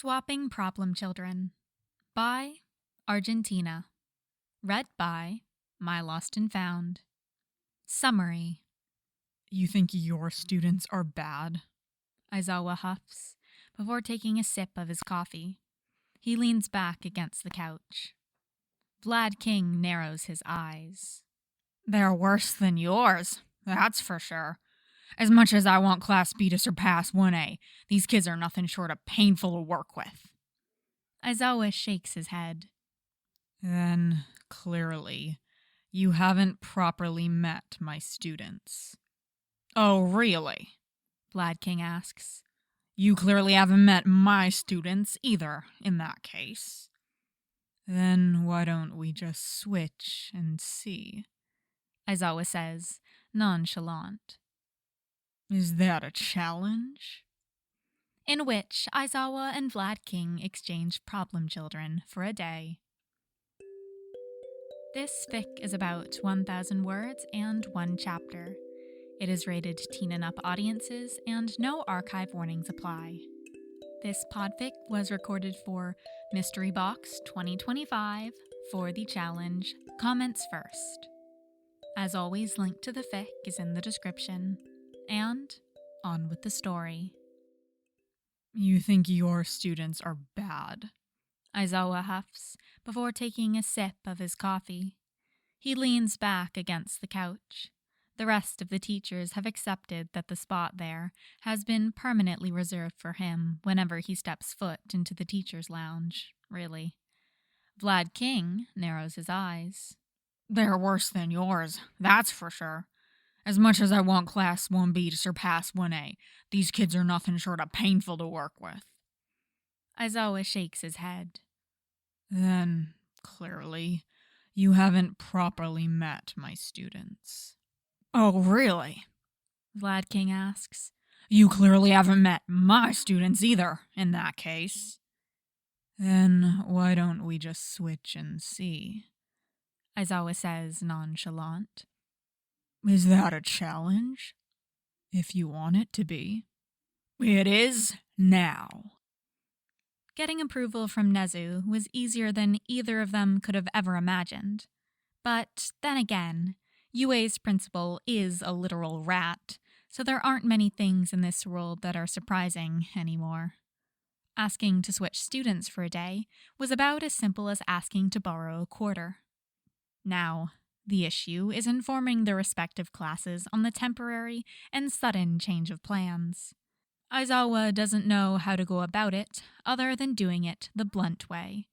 Swapping Problem Children by Argentina. Read by My Lost and Found. Summary. You think your students are bad? Aizawa huffs before taking a sip of his coffee. He leans back against the couch. Vlad King narrows his eyes. They're worse than yours, that's for sure. As much as I want Class B to surpass 1A, these kids are nothing short of painful to work with. Aizawa shakes his head. Then, clearly, you haven't properly met my students. Oh, really? Vlad King asks. You clearly haven't met my students either, in that case. Then why don't we just switch and see? Aizawa says, nonchalant. Is that a challenge? In which Aizawa and Vlad King exchange problem children for a day. This fic is about 1,000 words and 1 chapter. It is rated teen and up audiences, and no archive warnings apply. This podfic was recorded for Mystery Box 2025 for the challenge Comments First. As always, link to the fic is in the description. And on with the story. You think your students are bad? Aizawa huffs before taking a sip of his coffee. He leans back against the couch. The rest of the teachers have accepted that the spot there has been permanently reserved for him whenever he steps foot into the teacher's lounge, really. Vlad King narrows his eyes. They're worse than yours, that's for sure. As much as I want Class 1B to surpass 1A, these kids are nothing short of painful to work with. Aizawa shakes his head. Then, clearly, you haven't properly met my students. Oh, really? Vlad King asks. You clearly haven't met my students either, in that case. Then why don't we just switch and see? Aizawa says nonchalant. Is that a challenge? If you want it to be. It is now. Getting approval from Nezu was easier than either of them could have ever imagined. But then again, UA's principal is a literal rat, so there aren't many things in this world that are surprising anymore. Asking to switch students for a day was about as simple as asking to borrow a quarter. Now, the issue is informing their respective classes on the temporary and sudden change of plans. Aizawa doesn't know how to go about it other than doing it the blunt way.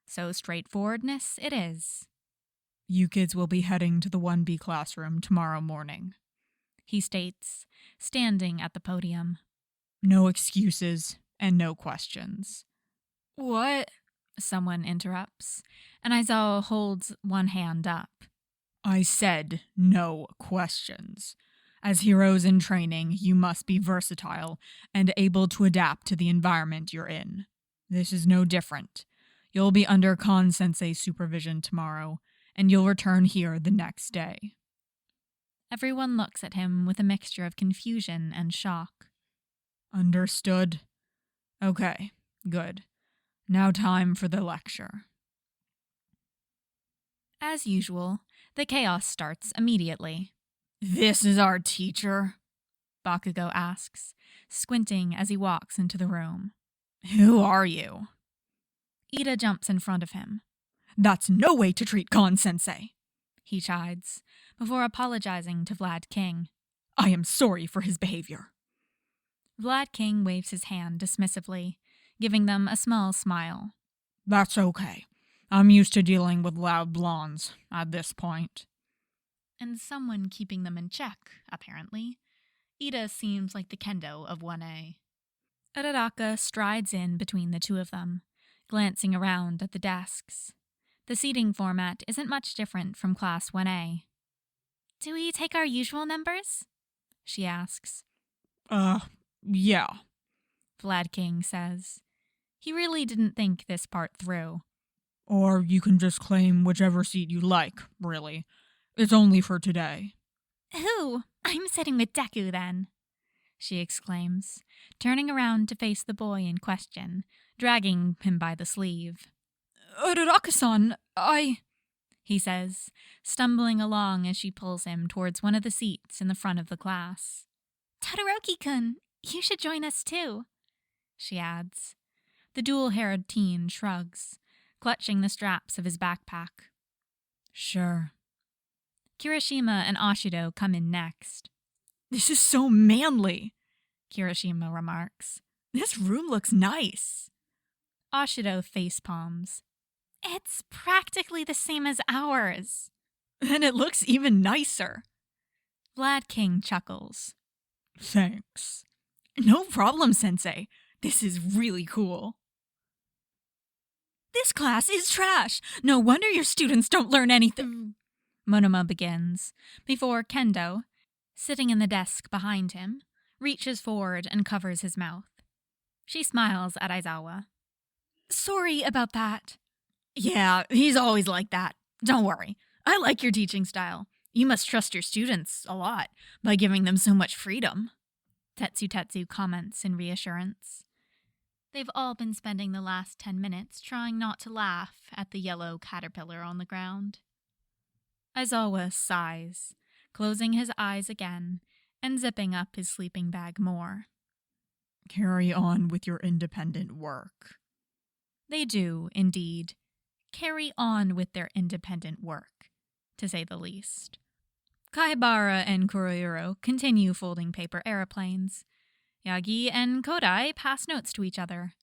So straightforwardness it is. You kids will be heading to the 1B classroom tomorrow morning, he states, standing at the podium. No excuses and no questions. What? Someone interrupts, and Aizawa holds one hand up. I said no questions. As heroes in training, you must be versatile and able to adapt to the environment you're in. This is no different. You'll be under Kan-sensei's supervision tomorrow, and you'll return here the next day. Everyone looks at him with a mixture of confusion and shock. Understood? Okay, good. Now time for the lecture. As usual, the chaos starts immediately. This is our teacher? Bakugo asks, squinting as he walks into the room. Who are you? Ida jumps in front of him. That's no way to treat Kan-sensei, he chides, before apologizing to Vlad King. I am sorry for his behavior. Vlad King waves his hand dismissively, giving them a small smile. That's okay. I'm used to dealing with loud blondes at this point. And someone keeping them in check, apparently. Ida seems like the kendo of 1A. Araraka strides in between the two of them, glancing around at the desks. The seating format isn't much different from Class 1A. Do we take our usual numbers? She asks. Yeah, Vlad King says. He really didn't think this part through. Or you can just claim whichever seat you like, really. It's only for today. Ooh, I'm sitting with Deku then. she exclaims, turning around to face the boy in question, dragging him by the sleeve. Uraraka-san, he says, stumbling along as she pulls him towards one of the seats in the front of the class. Todoroki-kun, you should join us too, she adds. The dual-haired teen shrugs, clutching the straps of his backpack. Sure. Kirishima and Ashido come in next. This is so manly, Kirishima remarks. This room looks nice. Ashido facepalms. It's practically the same as ours. And it looks even nicer. Vlad King chuckles. Thanks. No problem, Sensei. This is really cool. This class is trash. No wonder your students don't learn anything. Monoma begins, before Kendo, sitting in the desk behind him, reaches forward and covers his mouth. She smiles at Aizawa. Sorry about that. Yeah, he's always like that. Don't worry. I like your teaching style. You must trust your students a lot by giving them so much freedom. Tetsu comments in reassurance. They've all been spending the last 10 minutes trying not to laugh at the yellow caterpillar on the ground. Aizawa sighs, closing his eyes again and zipping up his sleeping bag more. Carry on with your independent work. They do, indeed, carry on with their independent work, to say the least. Kaibara and Kurohiro continue folding paper airplanes. Yagi and Kodai pass notes to each other.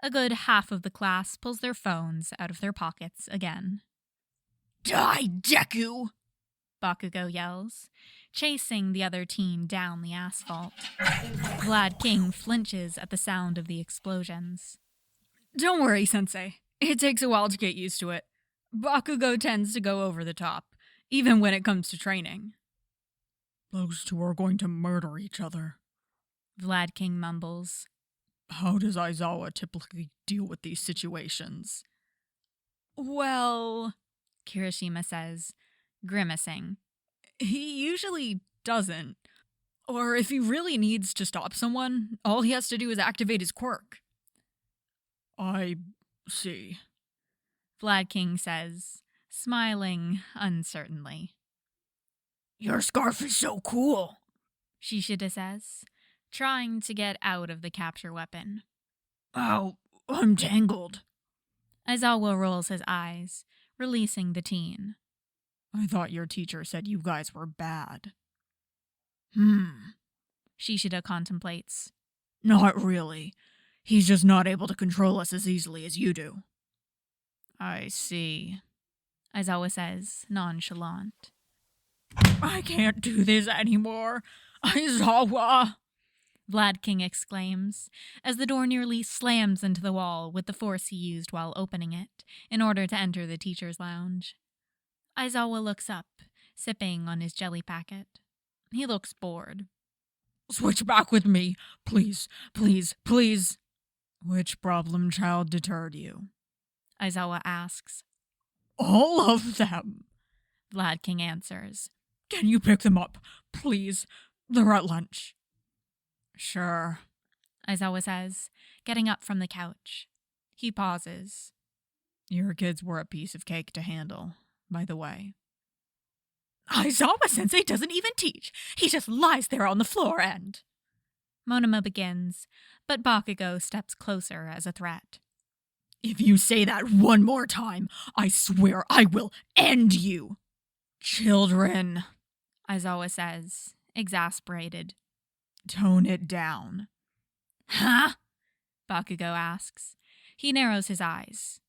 A good half of the class pulls their phones out of their pockets again. Die, Deku! Bakugo yells, chasing the other teen down the asphalt. Vlad King flinches at the sound of the explosions. Don't worry, Sensei. It takes a while to get used to it. Bakugo tends to go over the top, even when it comes to training. Those two are going to murder each other, Vlad King mumbles. How does Aizawa typically deal with these situations? Well, Kirishima says, grimacing. He usually doesn't. Or if he really needs to stop someone, all he has to do is activate his quirk. I see, Vlad King says, smiling uncertainly. Your scarf is so cool, Shishida says, trying to get out of the capture weapon. Oh, I'm tangled. Aizawa rolls his eyes, releasing the teen. I thought your teacher said you guys were bad. Shishida contemplates. Not really. He's just not able to control us as easily as you do. I see, Aizawa says, nonchalant. I can't do this anymore. Aizawa! Vlad King exclaims, as the door nearly slams into the wall with the force he used while opening it, in order to enter the teacher's lounge. Aizawa looks up, sipping on his jelly packet. He looks bored. Switch back with me, please, please, please. Which problem child deterred you? Aizawa asks. All of them, Vlad King answers. Can you pick them up, please? They're at lunch. Sure, Aizawa says, getting up from the couch. He pauses. Your kids were a piece of cake to handle, by the way. Aizawa-sensei doesn't even teach. He just lies there on the floor and... Monoma begins, but Bakugo steps closer as a threat. If you say that one more time, I swear I will end you. Children, Aizawa says, exasperated. Tone it down. Huh? Bakugo asks. He narrows his eyes.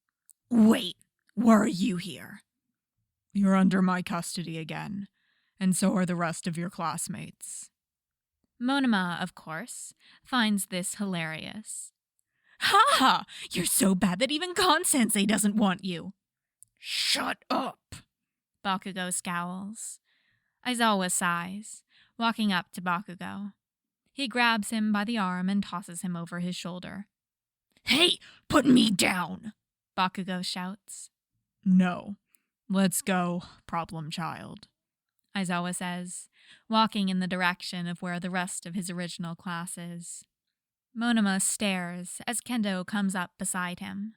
Wait, were you here? You're under my custody again, and so are the rest of your classmates. Monoma, of course, finds this hilarious. Ha! You're so bad that even Kon-sensei doesn't want you. Shut up! Bakugo scowls. Aizawa sighs, walking up to Bakugo. He grabs him by the arm and tosses him over his shoulder. Hey, put me down! Bakugo shouts. No. Let's go, problem child, Aizawa says, walking in the direction of where the rest of his original class is. Monoma stares as Kendo comes up beside him.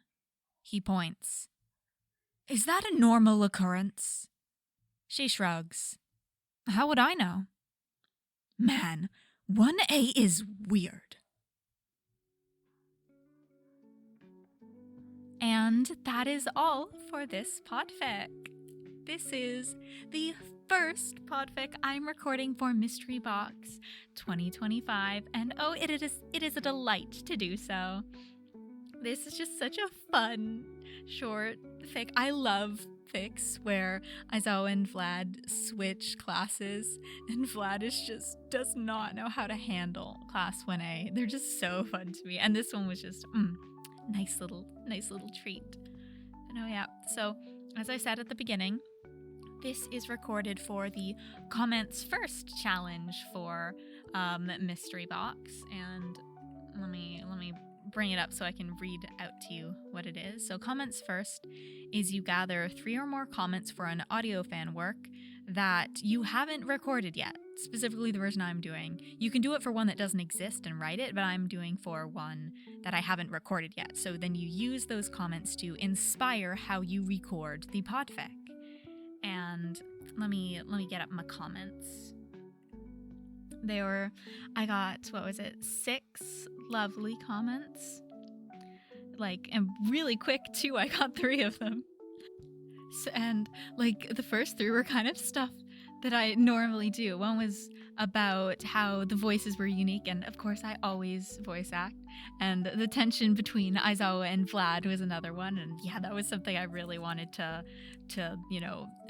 He points. Is that a normal occurrence? She shrugs. How would I know? Man, 1A is weird. And that is all for this podfic. This is the first podfic I'm recording for Mystery Box 2025, and oh, it is a delight to do so. This is just such a fun, short fic. I love fics where Aizawa and Vlad switch classes, and Vlad does not know how to handle Class 1A. They're just so fun to me, and this one was just nice little treat. And oh yeah, so as I said at the beginning, this is recorded for the Comments First challenge for Mystery Box, and let me bring it up so I can read out to you what it is. So Comments First is you gather 3 or more comments for an audio fan work that you haven't recorded yet, specifically the version I'm doing. You can do it for one that doesn't exist and write it, but I'm doing for one that I haven't recorded yet. So then you use those comments to inspire how you record the podfic. And let me get up my comments. I got, 6 lovely comments. And really quick too, I got 3 of them. So, and the first 3 were kind of stuff that I normally do. One was about how the voices were unique, and of course I always voice act. And the tension between Aizawa and Vlad was another one, and yeah, that was something I really wanted to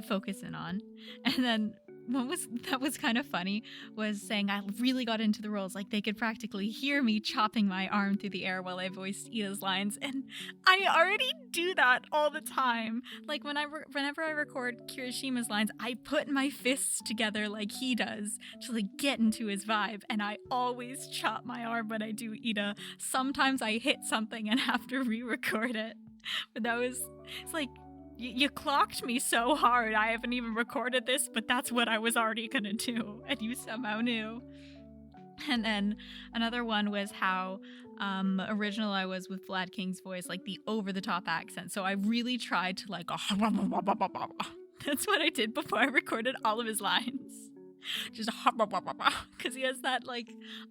focus in on. And then one that was kind of funny was saying I really got into the roles. They could practically hear me chopping my arm through the air while I voiced Ida's lines, and I already do that all the time. Whenever I record Kirishima's lines, I put my fists together like he does to get into his vibe, and I always chop my arm when I do Ida. Sometimes I hit something and have to re-record it, but it's you clocked me so hard. I haven't even recorded this, but that's what I was already gonna do, and you somehow knew. And then another one was how original I was with Vlad King's voice, the over-the-top accent. So I really tried to that's what I did before I recorded all of his lines. Just because he has that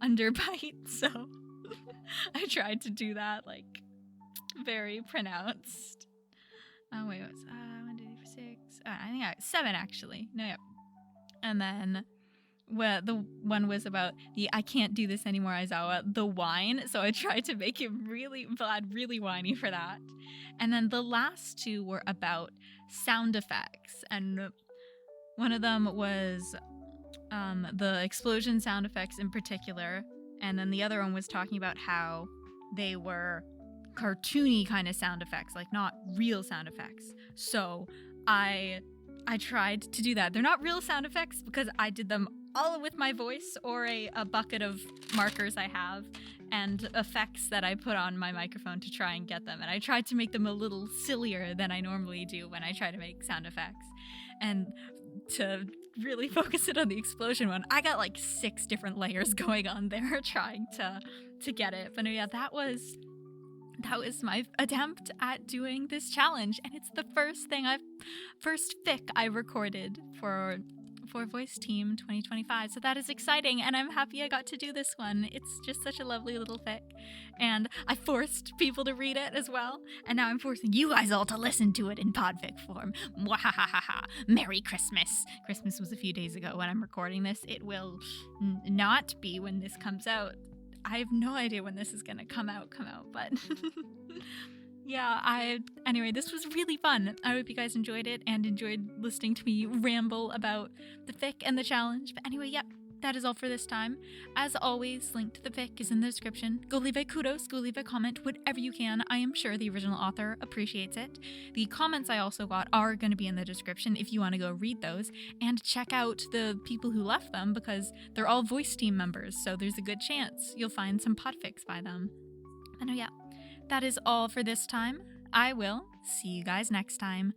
underbite. So I tried to do that very pronounced. Oh wait, what's 1, 2, 3, 4, 6? I think 7 actually. No, yep. And then the one was about the I can't do this anymore, Aizawa, the whine. So I tried to make him Vlad really whiny for that. And then the last 2 were about sound effects, and one of them was the explosion sound effects in particular, and then the other one was talking about how they were cartoony kind of sound effects, not real sound effects. So I tried to do that. They're not real sound effects because I did them all with my voice or a bucket of markers I have and effects that I put on my microphone to try and get them. And I tried to make them a little sillier than I normally do when I try to make sound effects. And to really focus it on the explosion one, I got 6 different layers going on there trying to get it. But yeah, that was my attempt at doing this challenge, and it's the first fic I recorded for Voice Team 2025. So that is exciting, and I'm happy I got to do this one. It's just such a lovely little fic, and I forced people to read it as well, and now I'm forcing you guys all to listen to it in podfic form. Mwahahaha! Merry Christmas! Christmas was a few days ago when I'm recording this. It will not be when this comes out. I have no idea when this is gonna come out, but yeah, anyway, this was really fun. I hope you guys enjoyed it and enjoyed listening to me ramble about the fic and the challenge. But anyway, yep, that is all for this time. As always, link to the fic is in the description. Go leave a kudos, go leave a comment, whatever you can. I am sure the original author appreciates it. The comments I also got are going to be in the description if you want to go read those, and check out the people who left them because they're all Voice Team members, so there's a good chance you'll find some podfics by them. And oh yeah, that is all for this time. I will see you guys next time.